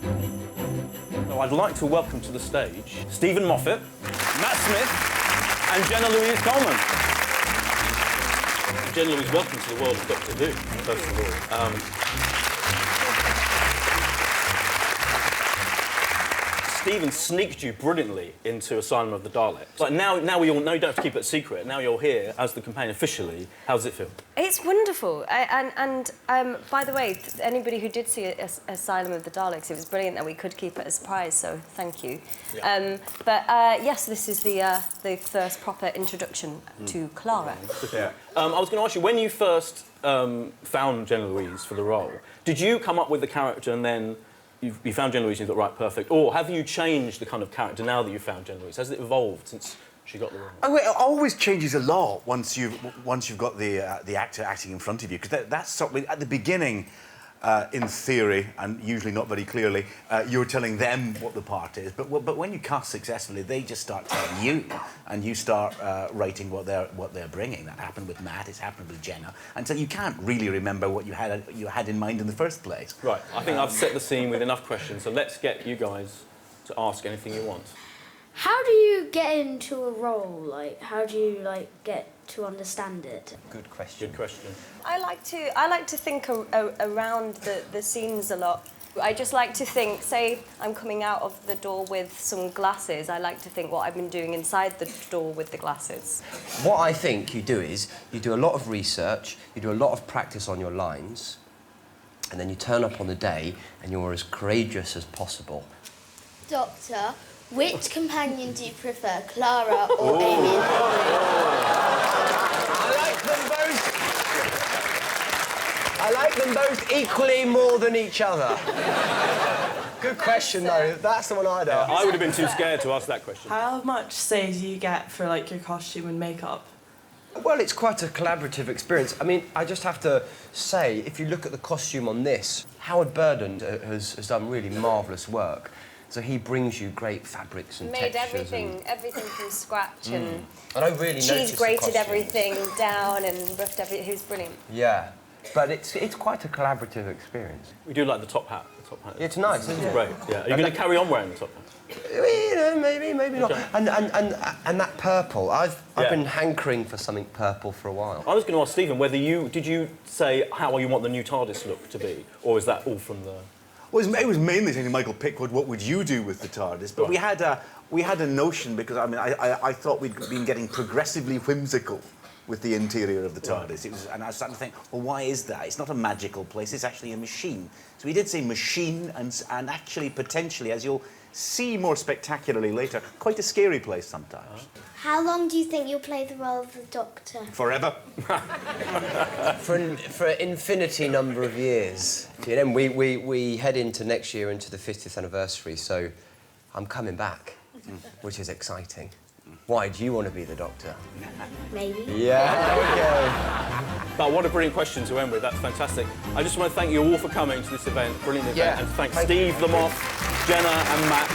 So I'd like to welcome to the stage Stephen Moffat, Matt Smith, and Jenna-Louise Coleman. Jenna-Louise, welcome to the world of Doctor Who, first of all. Stephen sneaked you brilliantly into Asylum of the Daleks. Like now we all know you don't have to keep it a secret. Now you're here as the companion officially. How does it feel? It's wonderful. By the way, anybody who did see Asylum of the Daleks, it was brilliant that we could keep it a surprise. So thank you. Yeah. Yes, this is the first proper introduction to Clara. Yeah. I was going to ask you, when you first found Jenna-Louise for the role, did you come up with the character and then you found Jenna-Louise and you thought, right, perfect? Or have you changed the kind of character now that you've found Jenna-Louise? Has it evolved since she got the role? Oh, it always changes a lot once you've got the actor acting in front of you, because that's something at the beginning. In theory, and usually not very clearly, you're telling them what the part is. But when you cast successfully, they just start telling you, and you start writing what they're bringing. That happened with Matt. It's happened with Jenna, and so you can't really remember what you had in mind in the first place. Right. I think I've set the scene with enough questions. So let's get you guys to ask anything you want. How do you get into a role? Like, how do you get to understand it? Good question. Good question. I like to think around the scenes a lot. I just like to think, say I'm coming out of the door with some glasses, I like to think what I've been doing inside the door with the glasses. What I think you do is, you do a lot of research, you do a lot of practice on your lines, and then you turn up on the day and you're as courageous as possible. Doctor, which companion do you prefer, Clara or Amy? I like them both equally more than each other. Good question, though. That's the one I'd ask. I would have been too scared to ask that question. How much say do you get for your costume and makeup? Well, it's quite a collaborative experience. I mean, I just have to say, if you look at the costume on this, Howard Burden has done really marvellous work. So he brings you great fabrics and Made textures everything from scratch and I don't really she's grated everything down and roughed everything. Who's brilliant. Yeah, but it's quite a collaborative experience. We do like the top hat. The top hat. It's nice, isn't it? Great. Yeah. Are you going to carry on wearing the top hat? You know, maybe not. Okay. And that purple. I've been hankering for something purple for a while. I was going to ask Stephen whether did you say how you want the new TARDIS look to be, or is that all from the? Well, it was mainly saying to Michael Pickwood, what would you do with the TARDIS? But right. we had a notion, because I thought we'd been getting progressively whimsical with the interior of the TARDIS. And I was starting to think, well, why is that? It's not a magical place, it's actually a machine. So we did say machine, and actually, potentially, as you'll see more spectacularly later, quite a scary place sometimes. How long do you think you'll play the role of the Doctor? Forever. for an infinity number of years. You know, we head into next year, into the 50th anniversary, so I'm coming back, which is exciting. Why, do you want to be the Doctor? Maybe. Yeah, okay. But what a brilliant question to end with. That's fantastic. I just want to thank you all for coming to this event. Brilliant event. And thank Steve, Lamont, Jenna and Matt.